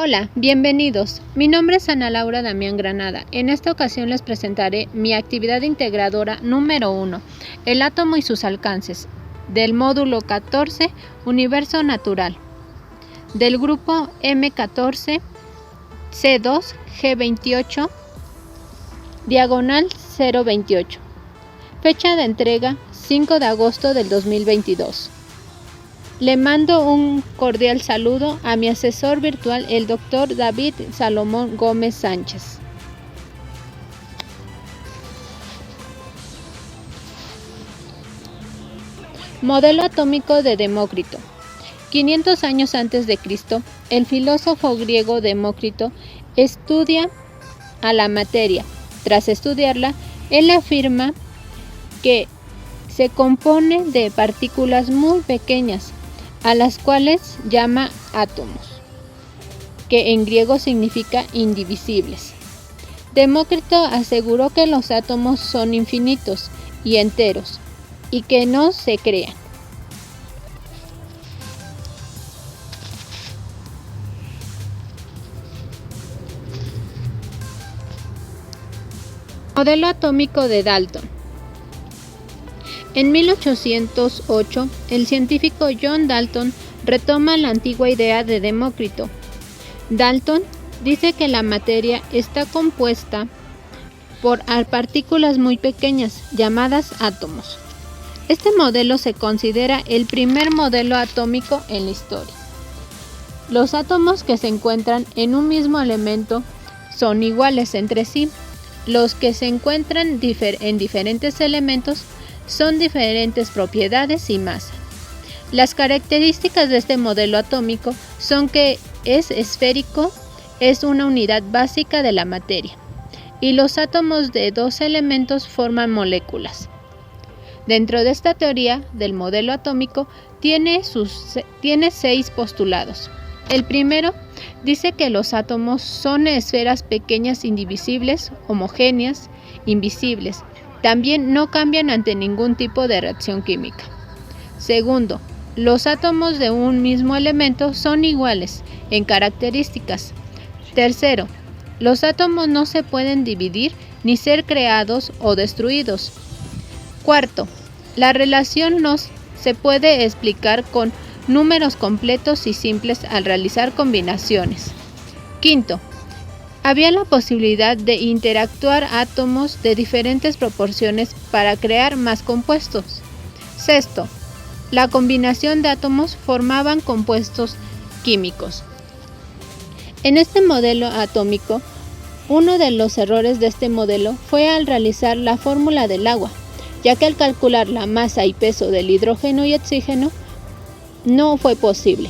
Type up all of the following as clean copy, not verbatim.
Hola, bienvenidos. Mi nombre es Ana Laura Damián Granada. En esta ocasión les presentaré mi actividad integradora número 1, el átomo y sus alcances, del módulo 14, Universo Natural, del grupo M14, C2, G28, diagonal 028. Fecha de entrega 5 de agosto del 2022. Le mando un cordial saludo a mi asesor virtual, el Dr. David Salomón Gómez Sánchez. Modelo atómico de Demócrito. 500 años antes de Cristo, el filósofo griego Demócrito estudia a la materia. Tras estudiarla, él afirma que se compone de partículas muy pequeñas, a las cuales llama átomos, que en griego significa indivisibles. Demócrito aseguró que los átomos son infinitos y enteros, y que no se crean. Modelo atómico de Dalton. En 1808, el científico John Dalton retoma la antigua idea de Demócrito. Dalton dice que la materia está compuesta por partículas muy pequeñas, llamadas átomos. Este modelo se considera el primer modelo atómico en la historia. Los átomos que se encuentran en un mismo elemento son iguales entre sí. Los que se encuentran en diferentes elementos son diferentes propiedades y masa. Las características de este modelo atómico son que es esférico, es una unidad básica de la materia, y los átomos de dos elementos forman moléculas. Dentro de esta teoría del modelo atómico tiene 6 postulados. El primero dice que los átomos son esferas pequeñas indivisibles, homogéneas, invisibles. También no cambian ante ningún tipo de reacción química. Segundo, los átomos de un mismo elemento son iguales en características. Tercero, los átomos no se pueden dividir ni ser creados o destruidos. Cuarto, la relación no se puede explicar con números completos y simples al realizar combinaciones. Quinto, había la posibilidad de interactuar átomos de diferentes proporciones para crear más compuestos. Sexto, la combinación de átomos formaban compuestos químicos. En este modelo atómico, uno de los errores de este modelo fue al realizar la fórmula del agua, ya que al calcular la masa y peso del hidrógeno y oxígeno no fue posible.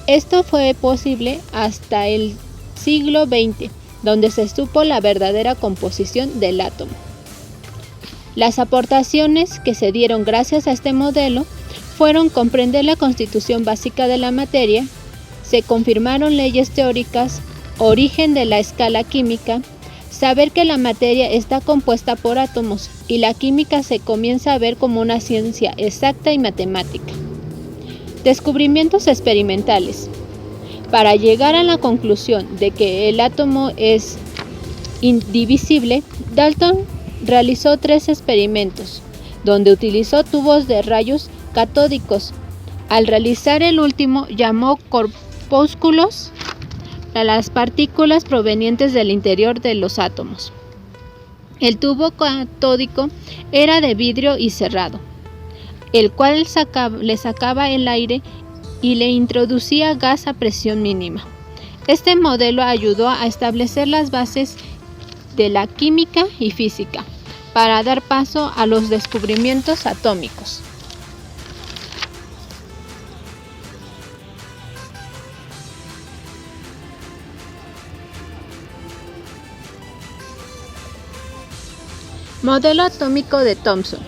Esto fue posible hasta el siglo XX, donde se supo la verdadera composición del átomo. Las aportaciones que se dieron gracias a este modelo fueron comprender la constitución básica de la materia, se confirmaron leyes teóricas, origen de la escala química, saber que la materia está compuesta por átomos y la química se comienza a ver como una ciencia exacta y matemática. Descubrimientos experimentales. Para llegar a la conclusión de que el átomo es indivisible, Dalton realizó 3 experimentos, donde utilizó tubos de rayos catódicos. Al realizar el último, llamó corpúsculos a las partículas provenientes del interior de los átomos. El tubo catódico era de vidrio y cerrado, el cual le sacaba el aire y le introducía gas a presión mínima. Este modelo ayudó a establecer las bases de la química y física para dar paso a los descubrimientos atómicos. Modelo atómico de Thomson.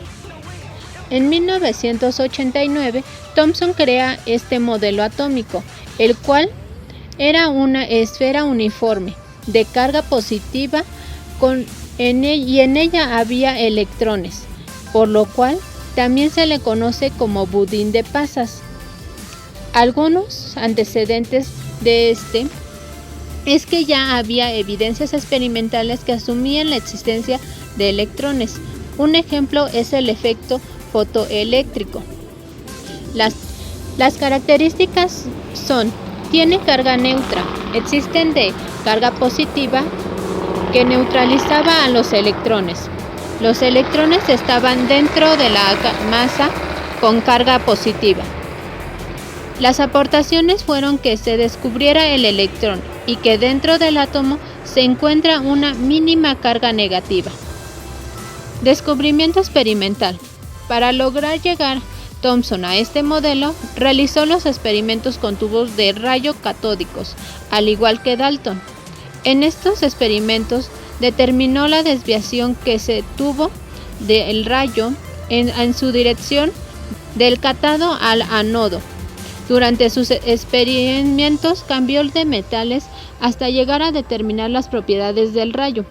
En 1989, Thomson crea este modelo atómico, el cual era una esfera uniforme de carga positiva y en ella había electrones, por lo cual también se le conoce como budín de pasas. Algunos antecedentes de este es que ya había evidencias experimentales que asumían la existencia de electrones. Un ejemplo es el efecto fotoeléctrico. Las características son: tiene carga neutra, existen de carga positiva que neutralizaba a los electrones. Los electrones estaban dentro de la masa con carga positiva. Las aportaciones fueron que se descubriera el electrón y que dentro del átomo se encuentra una mínima carga negativa. Descubrimiento experimental. Para lograr llegar Thomson a este modelo, realizó los experimentos con tubos de rayo catódicos, al igual que Dalton. En estos experimentos determinó la desviación que se tuvo del rayo en su dirección del cátodo al ánodo. Durante sus experimentos cambió de metales hasta llegar a determinar las propiedades del rayo,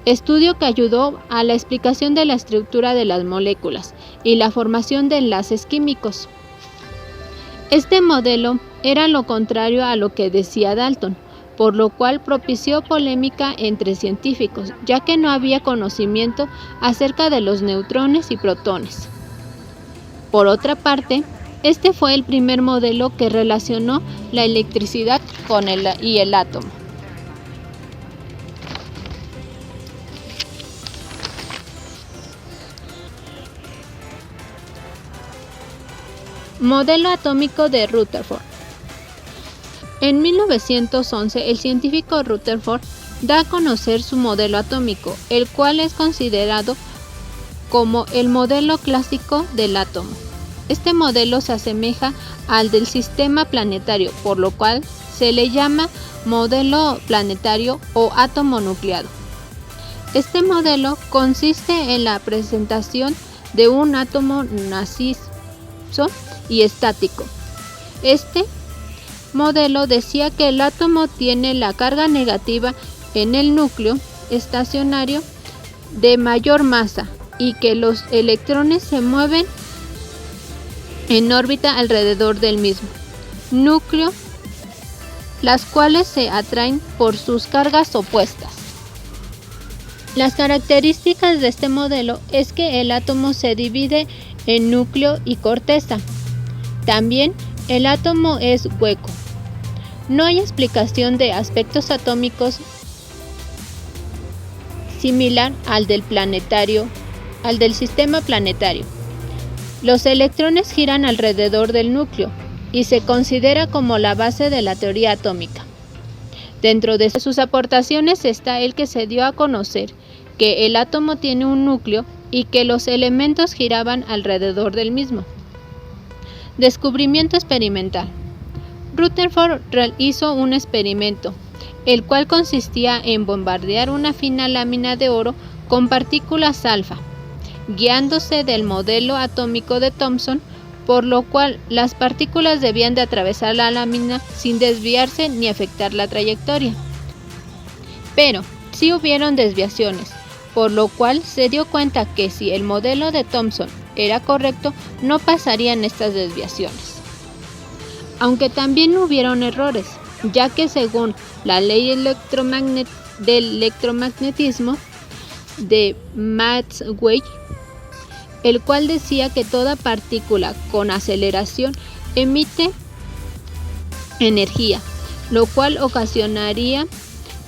estudio que ayudó a la explicación de la estructura de las moléculas y la formación de enlaces químicos. Este modelo era lo contrario a lo que decía Dalton, por lo cual propició polémica entre científicos, ya que no había conocimiento acerca de los neutrones y protones. Por otra parte, este fue el primer modelo que relacionó la electricidad con el átomo. Modelo atómico de Rutherford. En 1911, el científico Rutherford da a conocer su modelo atómico, el cual es considerado como el modelo clásico del átomo. Este modelo se asemeja al del sistema planetario, por lo cual se le llama modelo planetario o átomo nucleado. Este modelo consiste en la presentación de un átomo macizo y estático. Este modelo decía que el átomo tiene la carga negativa en el núcleo estacionario de mayor masa y que los electrones se mueven en órbita alrededor del mismo núcleo, las cuales se atraen por sus cargas opuestas. Las características de este modelo es que el átomo se divide en núcleo y corteza. También el átomo es hueco. No hay explicación de aspectos atómicos similar al del sistema planetario. Los electrones giran alrededor del núcleo y se considera como la base de la teoría atómica. Dentro de sus aportaciones está el que se dio a conocer que el átomo tiene un núcleo y que los elementos giraban alrededor del mismo. Descubrimiento experimental. Rutherford hizo un experimento, el cual consistía en bombardear una fina lámina de oro con partículas alfa, guiándose del modelo atómico de Thomson, por lo cual las partículas debían de atravesar la lámina sin desviarse ni afectar la trayectoria. Pero sí hubieron desviaciones, por lo cual se dio cuenta que si el modelo de Thomson era correcto, no pasarían estas desviaciones. Aunque también hubieron errores, ya que según la ley del electromagnetismo de Maxwell, el cual decía que toda partícula con aceleración emite energía, lo cual ocasionaría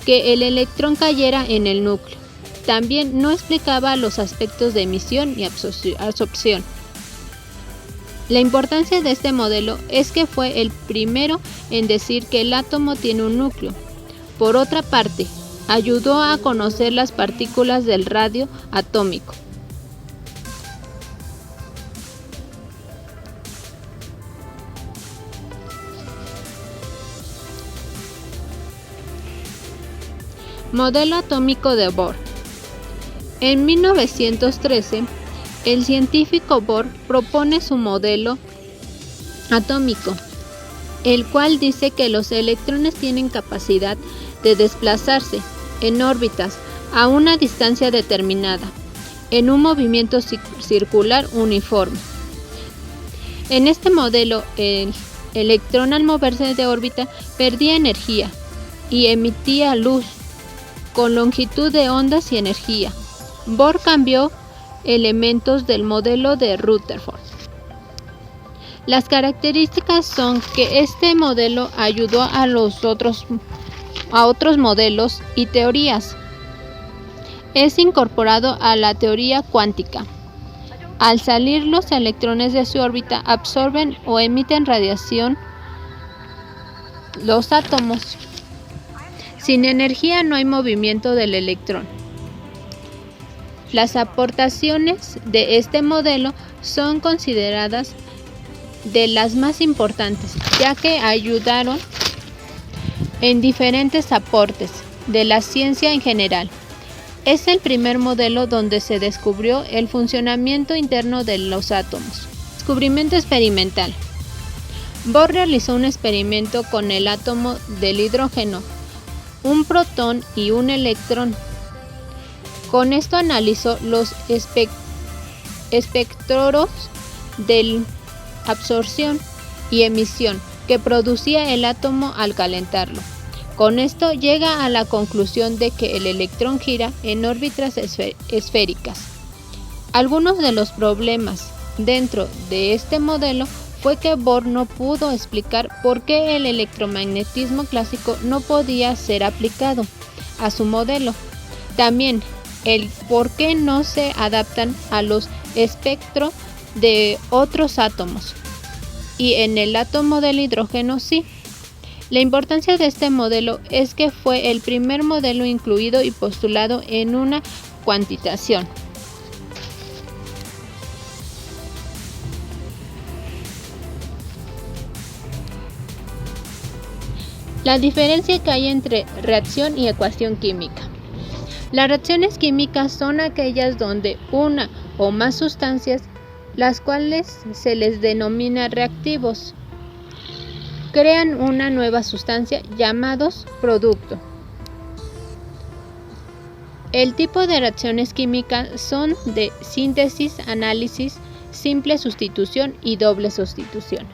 que el electrón cayera en el núcleo. También no explicaba los aspectos de emisión y absorción. La importancia de este modelo es que fue el primero en decir que el átomo tiene un núcleo. Por otra parte, ayudó a conocer las partículas del radio atómico. Modelo atómico de Bohr. En 1913, el científico Bohr propone su modelo atómico, el cual dice que los electrones tienen capacidad de desplazarse en órbitas a una distancia determinada, en un movimiento circular uniforme. En este modelo, el electrón al moverse de órbita perdía energía, y emitía luz con longitud de ondas y energía. Bohr cambió elementos del modelo de Rutherford. Las características son que este modelo ayudó a otros modelos y teorías. Es incorporado a la teoría cuántica. Al salir los electrones de su órbita absorben o emiten radiación los átomos. Sin energía no hay movimiento del electrón. Las aportaciones de este modelo son consideradas de las más importantes, ya que ayudaron en diferentes aportes de la ciencia en general. Es el primer modelo donde se descubrió el funcionamiento interno de los átomos. Descubrimiento experimental. Bohr realizó un experimento con el átomo del hidrógeno, un protón y un electrón. Con esto analizó los espectros de absorción y emisión que producía el átomo al calentarlo. Con esto llega a la conclusión de que el electrón gira en órbitas esféricas. Algunos de los problemas dentro de este modelo fue que Bohr no pudo explicar por qué el electromagnetismo clásico no podía ser aplicado a su modelo. También el por qué no se adaptan a los espectros de otros átomos y en el átomo del hidrógeno sí. La importancia de este modelo es que fue el primer modelo incluido y postulado en una cuantización. La diferencia que hay entre reacción y ecuación química. Las reacciones químicas son aquellas donde una o más sustancias, las cuales se les denomina reactivos, crean una nueva sustancia llamados producto. El tipo de reacciones químicas son de síntesis, análisis, simple sustitución y doble sustitución.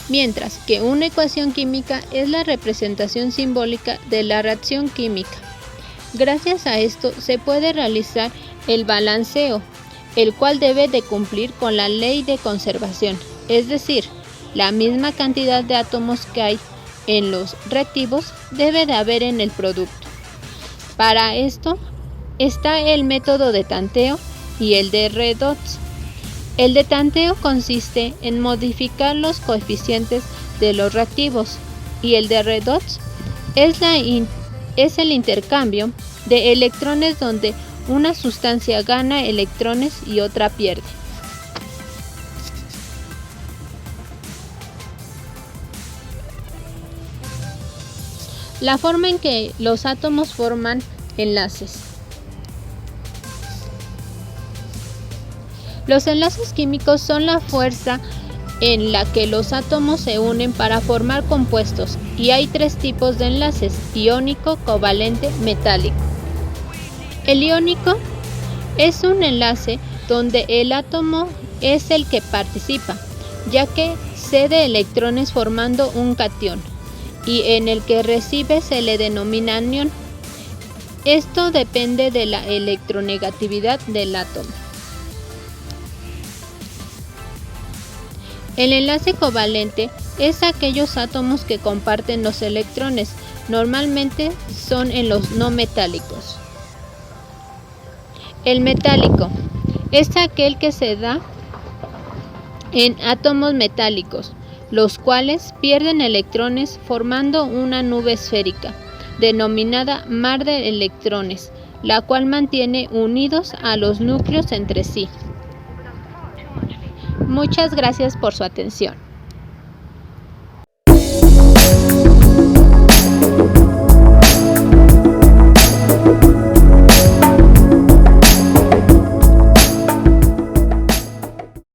Mientras que una ecuación química es la representación simbólica de la reacción química. Gracias a esto se puede realizar el balanceo, el cual debe de cumplir con la ley de conservación, es decir, la misma cantidad de átomos que hay en los reactivos debe de haber en el producto. Para esto está el método de tanteo y el de redox. El de tanteo consiste en modificar los coeficientes de los reactivos y el de redox es el intercambio de electrones donde una sustancia gana electrones y otra pierde. La forma en que los átomos forman enlaces. Los enlaces químicos son la fuerza en la que los átomos se unen para formar compuestos y hay tres tipos de enlaces: iónico, covalente, metálico. El iónico es un enlace donde el átomo es el que participa, ya que cede electrones formando un catión, y en el que recibe se le denomina anión. Esto depende de la electronegatividad del átomo. El enlace covalente es aquellos átomos que comparten los electrones, normalmente son en los no metálicos. El metálico es aquel que se da en átomos metálicos, los cuales pierden electrones formando una nube esférica, denominada mar de electrones, la cual mantiene unidos a los núcleos entre sí. Muchas gracias por su atención.